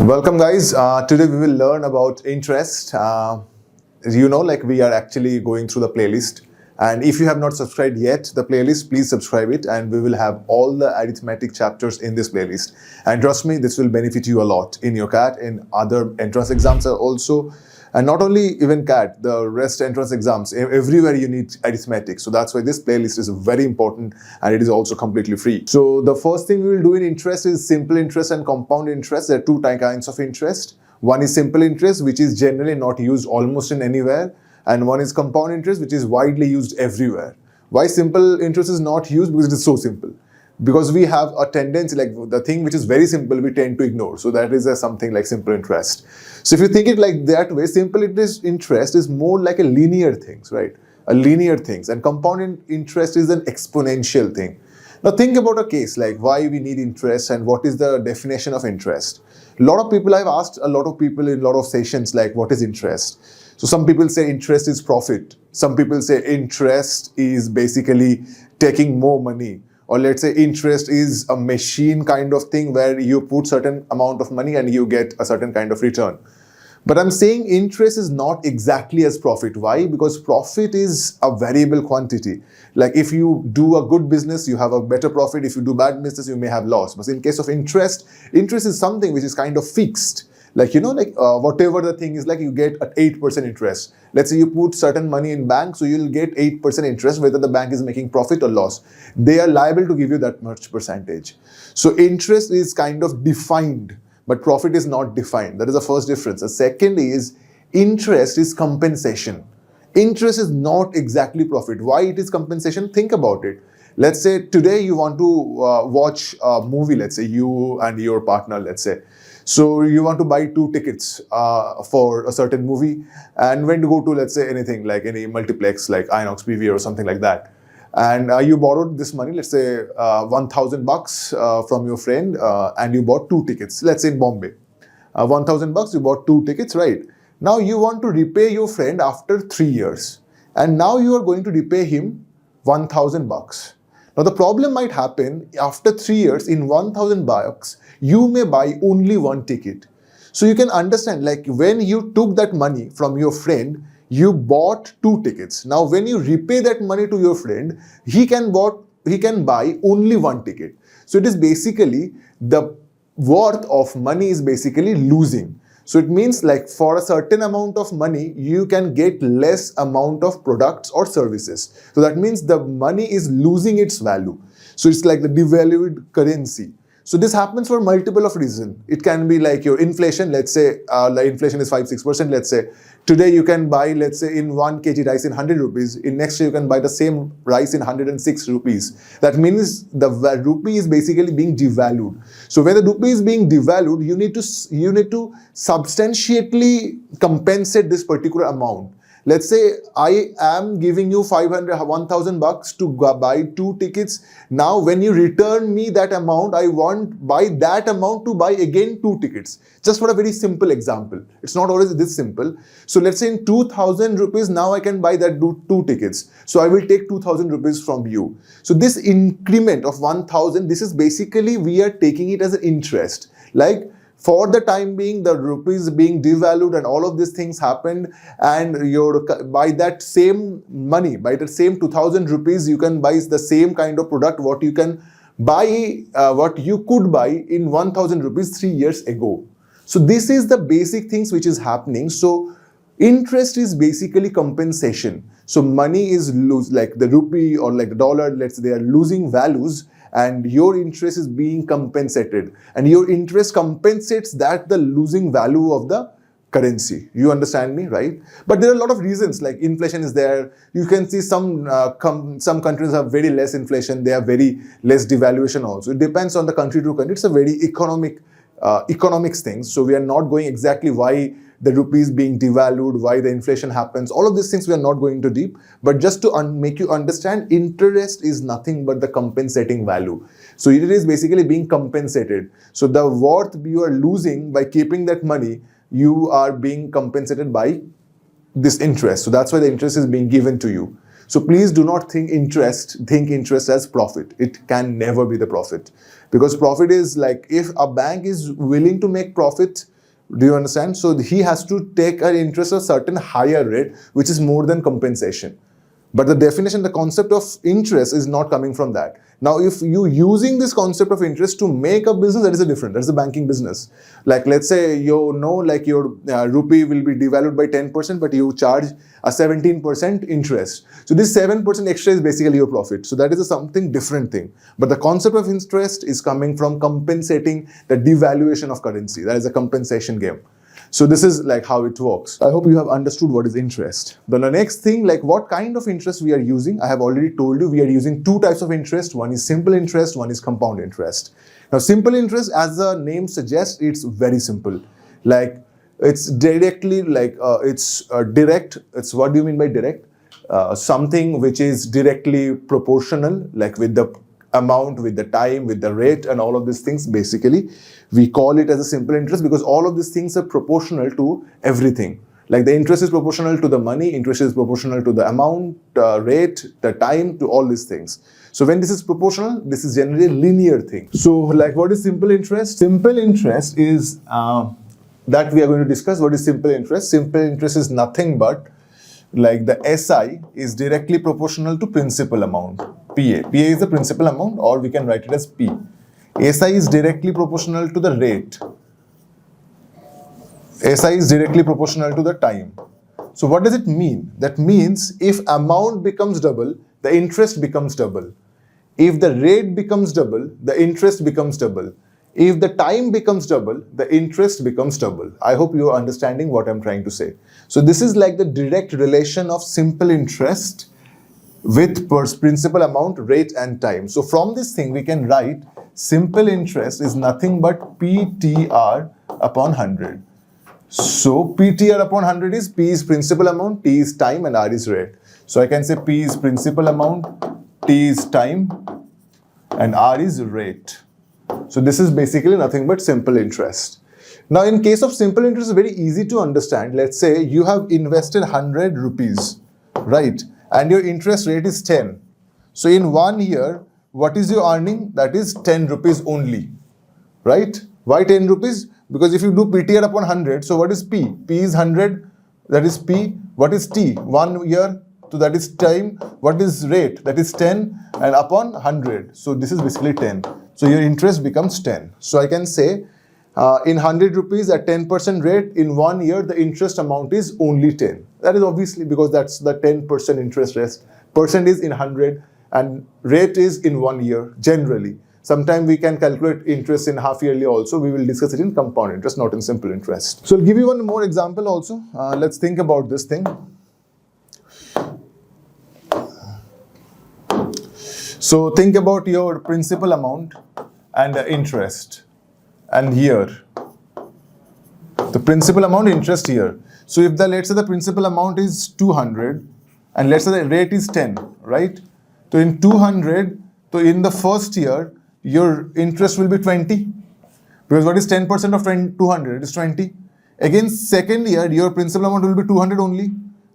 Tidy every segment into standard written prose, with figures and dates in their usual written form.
Welcome guys. Today we will learn about interest. We are actually going through the playlist, and if you have not subscribed yet the playlist, please subscribe it, and we will have all the arithmetic chapters in this playlist. And trust me, this will benefit you a lot in your CAT, in other entrance exams also, and not only even CAT, the rest entrance exams, everywhere you need arithmetic. So that's why this playlist is very important, and it is also completely free. So the first thing we will do in interest is simple interest and compound interest. There are two kinds of interest. One is simple interest, which is generally not used almost in anywhere, and one is compound interest, which is widely used everywhere. Why simple interest is not used? Because it is so simple. Because we have a tendency, like the thing which is very simple, we tend to ignore. So that is something like simple interest. So if you think it like that way, simple interest is more like a linear things, right? A linear things. And compound interest is an exponential thing. Now think about a case like why we need interest and what is the definition of interest. A lot of people, I've asked a lot of people in a lot of sessions like what is interest. So some people say interest is profit. Some people say interest is basically taking more money. Or let's say interest is a machine kind of thing where you put certain amount of money and you get a certain kind of return. But I'm saying interest is not exactly as profit. Why? Because profit is a variable quantity. Like if you do a good business, you have a better profit. If you do bad business, you may have loss. But in case of interest, interest is something which is kind of fixed. Like, whatever the thing is, like you get at 8% interest. Let's say you put certain money in bank, so you'll get 8% interest, whether the bank is making profit or loss. They are liable to give you that much percentage. So interest is kind of defined, but profit is not defined. That is the first difference. The second is interest is compensation. Interest is not exactly profit. Why it is compensation? Think about it. Let's say today you want to watch a movie, let's say you and your partner, let's say. So you want to buy 2 tickets for a certain movie, and when to go to, let's say, anything like any multiplex like Inox PV or something like that. And you borrowed this money, let's say $1,000 from your friend, and you bought 2 tickets, let's say in Bombay. $1,000, you bought 2 tickets, right? Now you want to repay your friend after 3 years, and now you are going to repay him $1,000. Now the problem might happen after 3 years, in $1,000, you may buy only 1 ticket. So you can understand, like when you took that money from your friend, you bought 2 tickets. Now when you repay that money to your friend, he can buy only 1 ticket. So it is basically the worth of money is basically losing. So it means like for a certain amount of money, you can get less amount of products or services. So that means the money is losing its value. So it's like the devalued currency. So this happens for multiple of reasons. It can be like your inflation. Let's say the inflation is 5-6%. Let's say today you can buy, let's say in 1 kg rice in 100 rupees. In next year you can buy the same rice in 106 rupees. That means the rupee is basically being devalued. So when the rupee is being devalued, you need to substantially compensate this particular amount. Let's say I am giving you $1,000 to buy 2 tickets. Now when you return me that amount, I want by that amount to buy again 2 tickets. Just for a very simple example. It's not always this simple. So let's say in 2,000 rupees, now I can buy that 2 tickets. So I will take 2,000 rupees from you. So this increment of 1,000, this is basically, we are taking it as an interest. Like, for the time being, the rupee is being devalued and all of these things happened, and by that same money, by that same 2,000 rupees, you can buy the same kind of product what you can buy, what you could buy in 1,000 rupees 3 years ago. So this is the basic things which is happening. So interest is basically compensation. So money is like the rupee or like the dollar, let's say they are losing values, and your interest is being compensated, and your interest compensates that the losing value of the currency. You understand me, right? But there are a lot of reasons, like inflation is there. You can see some countries have very less inflation. They have very less devaluation also. It depends on the country to country. It's a very economics thing. So we are not going exactly why the rupee is being devalued, why the inflation happens. All of these things we are not going into deep. But just to make you understand, interest is nothing but the compensating value. So it is basically being compensated. So the worth you are losing by keeping that money, you are being compensated by this interest. So that's why the interest is being given to you. So please do not think interest as profit. It can never be the profit. Because profit is like, if a bank is willing to make profit, Do you understand? So he has to take an interest at a certain higher rate, which is more than compensation. But the definition, the concept of interest is not coming from that. Now, if you using this concept of interest to make a business, that is a different, that's a banking business. Like let's say like your rupee will be devalued by 10%, but you charge a 17% interest. So this 7% extra is basically your profit. So that is a something different thing. But the concept of interest is coming from compensating the devaluation of currency. That is a compensation game. So this is like how it works. I hope you have understood what is interest. Then the next thing, like what kind of interest we are using, I have already told you we are using two types of interest. One is simple interest, one is compound interest. Now simple interest, as the name suggests, it's very simple. Like it's directly like it's direct. It's what do you mean by direct? Something which is directly proportional, like with the amount, with the time, with the rate, and all of these things. Basically, we call it as a simple interest because all of these things are proportional to everything. Like the interest is proportional to the money, interest is proportional to the amount, rate, the time, to all these things. So when this is proportional, this is generally a linear thing. So like what is simple interest? Simple interest is that we are going to discuss. What is simple interest? Simple interest is nothing but like the SI is directly proportional to principal amount, PA. PA is the principal amount, or we can write it as P. SI is directly proportional to the rate. SI is directly proportional to the time. So what does it mean? That means if amount becomes double, the interest becomes double. If the rate becomes double, the interest becomes double. If the time becomes double, the interest becomes double. I hope you are understanding what I'm trying to say. So this is like the direct relation of simple interest with principal amount, rate, and time. So from this thing, we can write simple interest is nothing but PTR upon 100. So PTR upon 100 is P is principal amount, T is time, and R is rate. So I can say P is principal amount, T is time, and R is rate. So this is basically nothing but simple interest. Now in case of simple interest, it's very easy to understand. Let's say you have invested 100 rupees, right? And your interest rate is 10. So in 1 year, what is your earning? That is 10 rupees only, right? Why 10 rupees? Because if you do PTR upon 100, so what is P? P is 100, that is P. What is T? 1 year, so that is time. What is rate? That is 10 and upon 100. So this is basically 10. So your interest becomes 10. So I can say in 100 rupees at 10% rate, in 1 year, the interest amount is only 10. That is obviously because that's the 10% interest rate. Percent is in 100 and rate is in 1 year generally. Sometimes we can calculate interest in half yearly also. We will discuss it in compound interest, not in simple interest. So I'll give you one more example also. Let's think about this thing. So think about your principal amount and the interest. And here, the principal amount, interest here. So if let's say the principal amount is 200 and let's say the rate is 10, right? So in 200, so in the first year, your interest will be 20. Because what is 10% of 200? It is 20. Again, second year, your principal amount will be 200 only.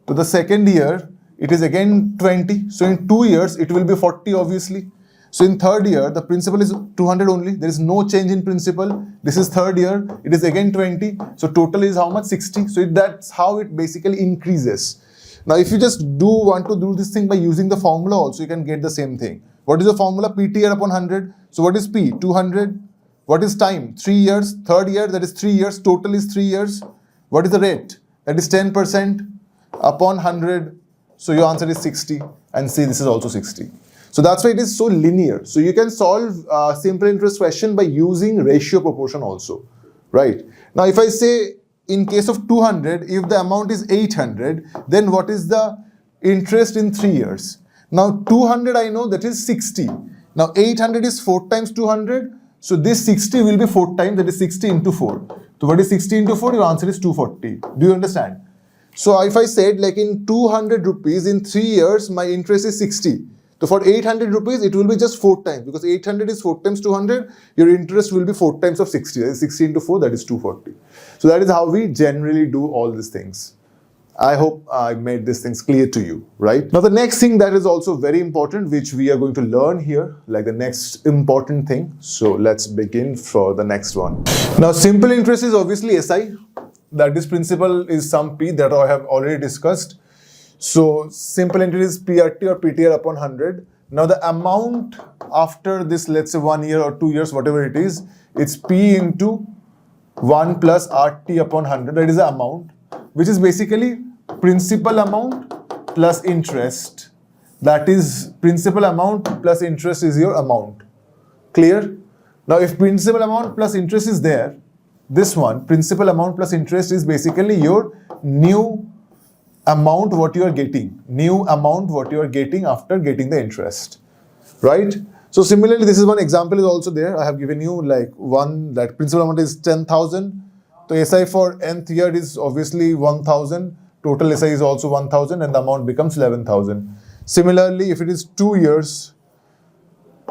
So the second year, it is again 20. So in 2 years, it will be 40 obviously. So in third year, the principal is 200 only. There is no change in principal. This is third year. It is again 20. So total is how much? 60. So that's how it basically increases. Now, if you just want to do this thing by using the formula also, you can get the same thing. What is the formula? PTR upon 100. So what is P? 200. What is time? 3 years. Third year, that is 3 years. Total is 3 years. What is the rate? That is 10% upon 100. So your answer is 60. And see, this is also 60. So that's why it is so linear. So you can solve a simple interest question by using ratio proportion also, right? Now, if I say in case of 200, if the amount is 800, then what is the interest in 3 years? Now 200 I know that is 60. Now 800 is 4 times 200. So this 60 will be 4 times, that is 60 into 4. So what is 60 into 4? Your answer is 240. Do you understand? So if I said like in 200 rupees in 3 years, my interest is 60. So for 800 rupees, it will be just 4 times because 800 is 4 times 200. Your interest will be 4 times of 60. That is 60 into 4, that is 240. So that is how we generally do all these things. I hope I made these things clear to you, right? Now, the next thing that is also very important, which we are going to learn here, like the next important thing. So let's begin for the next one. Now, simple interest is obviously SI. That is principal is sum P that I have already discussed. So simple interest is PRT or PTR upon 100. Now, the amount after this, let's say 1 year or 2 years, whatever it is, it's P into 1 plus RT upon 100. That is the amount, which is basically principal amount plus interest. That is principal amount plus interest is your amount. Clear? Now, if principal amount plus interest is there, this one, principal amount plus interest, is basically your new amount what you are getting. New amount what you are getting after getting the interest. Right? So similarly, this is one example is also there. I have given you like one, that principal amount is 10,000. So SI for nth year is obviously 1,000. Total SI is also 1,000 and the amount becomes 11,000. Similarly, if it is 2 years,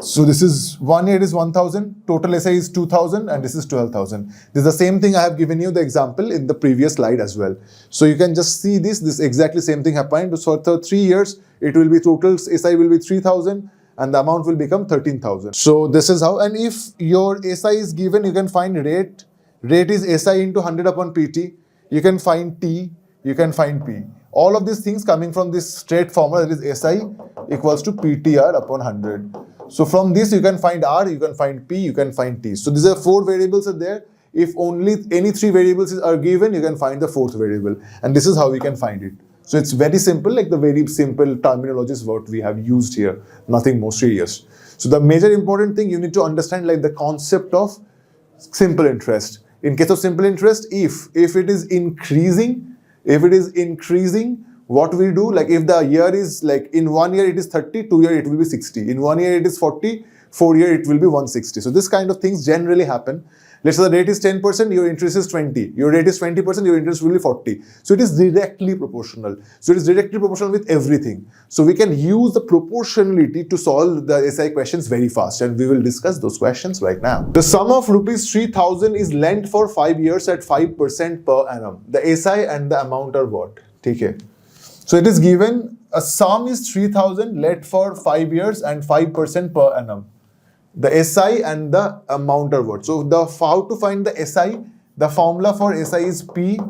so this is 1 year is 1,000, total SI is 2,000 and this is 12,000. This is the same thing I have given you the example in the previous slide as well. So you can just see this exactly same thing happened. So for 3 years, it will be total SI will be 3,000 and the amount will become 13,000. So this is how, and if your SI is given, you can find rate. Rate is SI into 100 upon PT. You can find T, you can find P. All of these things coming from this straight formula, that is SI equals to PTR upon 100. So from this you can find R, you can find P, you can find T. So these are 4 variables are there. If only any 3 variables are given, you can find the 4th variable. And this is how we can find it. So it's very simple, like the very simple terminology is what we have used here. Nothing more serious. So the major important thing you need to understand, like the concept of simple interest. In case of simple interest, if it is increasing, what we do, like if the year is like in 1 year it is 30, 2 year it will be 60. In 1 year it is 40, 4 year it will be 160. So this kind of things generally happen. Let's say the rate is 10%, your interest is 20. Your rate is 20%, your interest will be 40. So it is directly proportional. So it is directly proportional with everything. So we can use the proportionality to solve the SI questions very fast, and we will discuss those questions right now. The sum of rupees 3,000 is lent for 5 years at 5% per annum. The SI and the amount are what? Take care. So it is given a sum is 3,000 lent for 5 years and 5% per annum. The SI and the amount are what? So how to find the SI? The formula for SI is P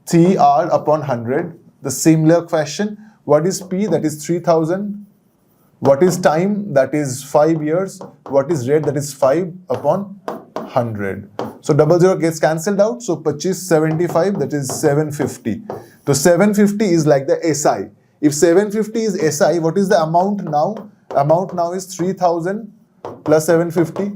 TR upon 100. The similar question. What is P? That is 3,000. What is time? That is 5 years. What is rate? That is 5 upon 100. So 00 gets cancelled out. So 2575, that is 750. So 750 is like the SI. If 750 is SI, what is the amount now? Amount now is 3,000 plus 750,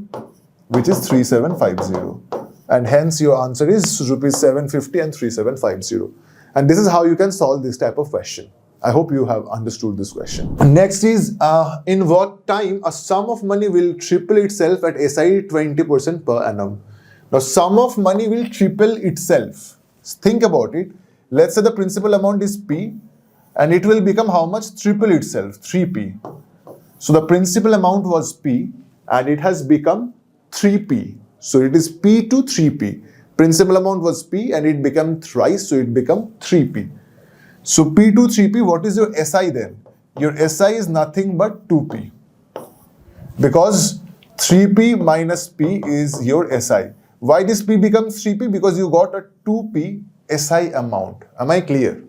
which is 3750. And hence your answer is rupees 750 and 3750. And this is how you can solve this type of question. I hope you have understood this question. Next is, in what time a sum of money will triple itself at SI 20% per annum? Now, sum of money will triple itself. Think about it. Let's say the principal amount is P and it will become how much? Triple itself, 3P. So the principal amount was P and it has become 3P. So it is P to 3P. Principal amount was P and it became thrice, so it became 3P. So P to 3P, what is your SI then? Your SI is nothing but 2P. Because 3P minus P is your SI. Why this P becomes 3P? Because you got a 2P SI amount. Am I clear?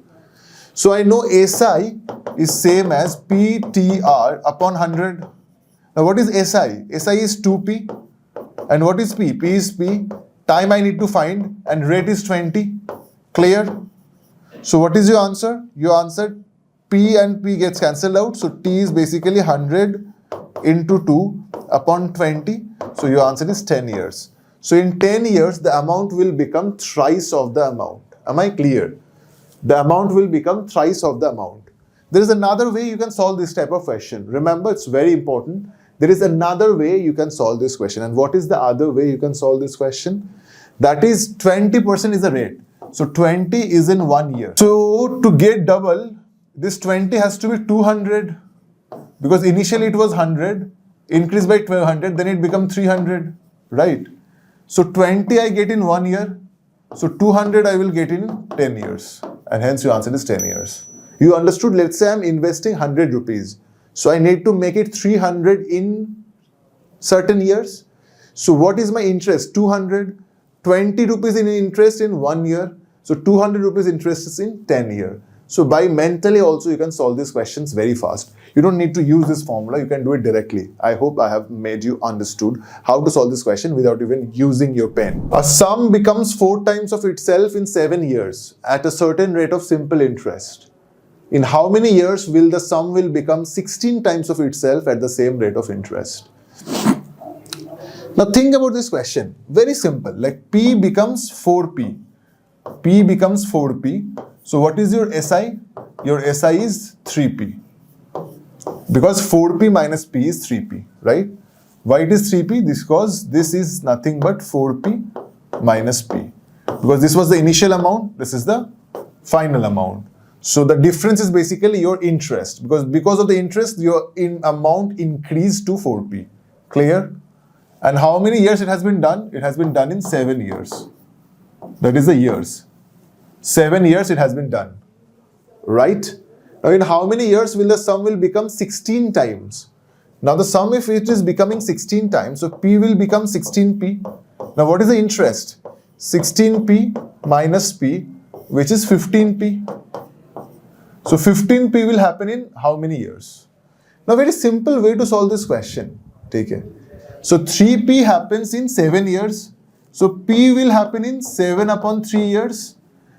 So I know SI is same as PTR upon 100. Now what is SI? SI is 2P. And what is P? P is P. Time I need to find and rate is 20. Clear? So what is your answer? Your answer, P and P gets cancelled out. So T is basically 100 into 2 upon 20. So your answer is 10 years. So in 10 years, the amount will become thrice of the amount. Am I clear? The amount will become thrice of the amount. There is another way you can solve this type of question. Remember, it's very important. There is another way you can solve this question. And what is the other way you can solve this question? That is 20% is the rate. So 20 is in 1 year. So to get double, this 20 has to be 200. Because initially it was 100, increased by 1200, then it become 300, right? So 20 I get in 1 year. So 200 I will get in 10 years. and hence your answer is 10 years. You understood? Let's say I'm investing 100 rupees. So I need to make it 300 in certain years. So what is my interest? 200. 20 rupees in interest in 1 year. So 200 rupees interest is in 10 years. So by mentally also you can solve these questions very fast. You don't need to use this formula, you can do it directly. I hope I have made you understood how to solve this question without even using your pen. A sum becomes 4 times of itself in 7 years at a certain rate of simple interest. In how many years will the sum will become 16 times of itself at the same rate of interest? Now think about this question. Very simple. Like P becomes 4P. P becomes 4P. So what is your SI? Your SI is 3P. Because 4P minus P is 3P, right? Why it is 3P? Because this is nothing but 4P minus P. Because this was the initial amount, this is the final amount. So the difference is basically your interest. Because of the interest, your amount increased to 4P. Clear? And how many years it has been done? It has been done in 7 years. That is the years. 7 years it has been done. Right? Now in how many years will the sum will become 16 times? Now the sum, if it is becoming 16 times, so P will become 16P. Now what is the interest? 16P minus P, which is 15P. So 15P will happen in how many years? Now very simple way to solve this question. Take it. So 3P happens in 7 years. So P will happen in 7 upon 3 years.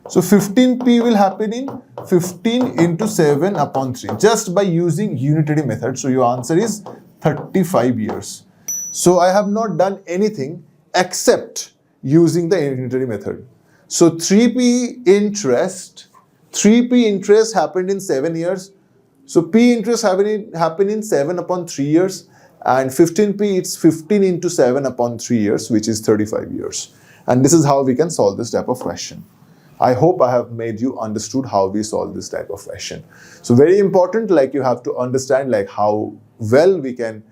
So 15P will happen in 15 into 7 upon 3. Just by using unitary method. So your answer is 35 years. So I have not done anything except using the unitary method. So 3P interest happened in 7 years. So P interest happened in 7 upon 3 years. And 15P, it's 15 into 7 upon 3 years, which is 35 years. And this is how we can solve this type of question. I hope I have made you understood how we solve this type of question. So very important, like you have to understand like how well we can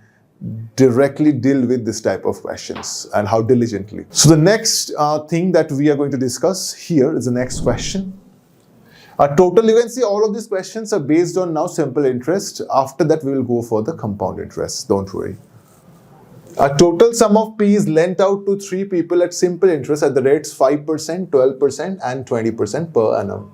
directly deal with this type of questions and how diligently. So the next thing that we are going to discuss here is the next question. Total, you can see all of these questions are based on now simple interest. After that, we will go for the compound interest. Don't worry. A total sum of P is lent out to 3 people at simple interest at the rates 5%, 12%, and 20% per annum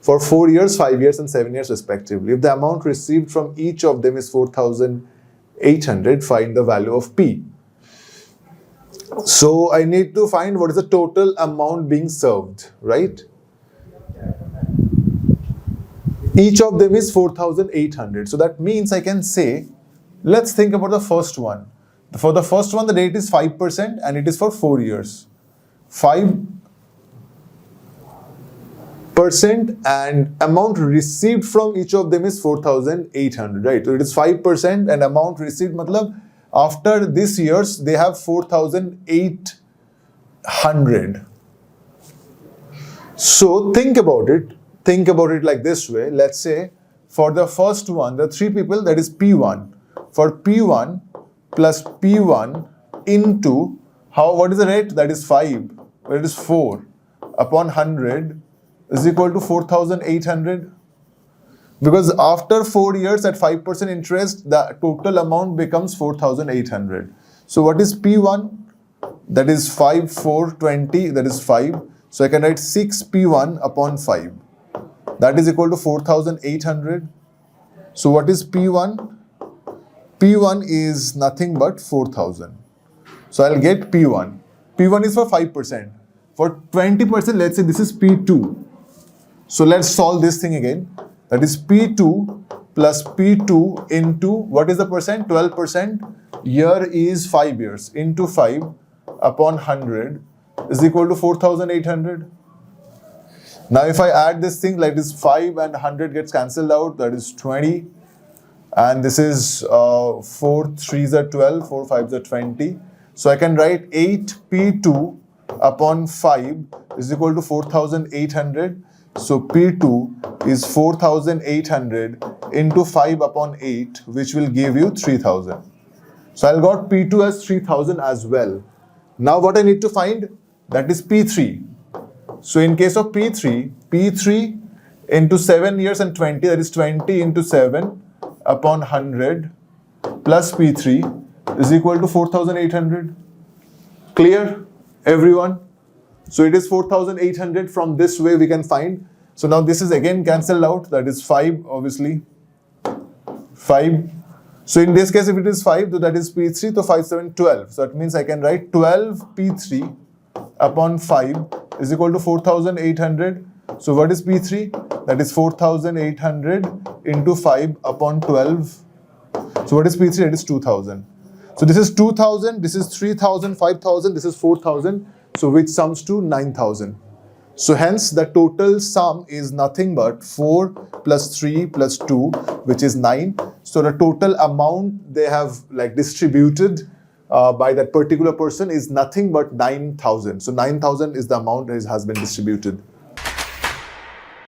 for 4 years, 5 years, and 7 years respectively. If the amount received from each of them is 4,800, find the value of P. So I need to find what is the total amount being served, right? Each of them is 4,800. So that means I can say, let's think about the first one. For the first one, the rate is 5% and it is for 4 years. 5% and amount received from each of them is 4,800, right? So it is 5% and amount received, matlab, after this years, they have 4,800. So think about it. Think about it like this way. Let's say for the first one, the 3 people, that is P1. For P1 plus P1 into, what is the rate? That is 5. It is 4 upon 100 is equal to 4,800. Because after 4 years at 5% interest, the total amount becomes 4,800. So what is P1? That is 5, 4, 20, that is 5. So I can write 6P1 upon 5. That is equal to 4,800. So what is P1? P1 is nothing but 4,000. So I'll get P1. P1 is for 5%. For 20%, let's say this is P2. So let's solve this thing again. That is P2 plus P2 into, what is the percent? 12%. Year is 5 years. Into 5 upon 100 is equal to 4,800. Now if I add this thing like this, 5 and 100 gets cancelled out, that is 20. And this is 4 3s are 12, 4 5s are 20. So I can write 8P2 upon 5 is equal to 4,800. So P2 is 4,800 into 5 upon 8, which will give you 3,000. So I got P2 as 3,000 as well. Now what I need to find, that is P3. So in case of P3 into 7 years and 20, that is 20 into 7 upon 100 plus P3 is equal to 4,800. Clear, everyone? So it is 4,800 from this way we can find. So now this is again cancelled out, that is 5 obviously. 5. So in this case if it is 5, so that is P3, so 5, 7, 12. So that means I can write 12 P3 upon 5 is equal to 4,800. So what is P3? That is 4,800 into 5 upon 12. So what is P3? That is 2,000. So this is 2,000, this is 3,000, 5,000, this is 4,000. So which sums to 9,000. So hence the total sum is nothing but 4 plus 3 plus 2, which is 9. So the total amount they have like distributed by that particular person is nothing but 9,000. So 9,000 is the amount that has been distributed.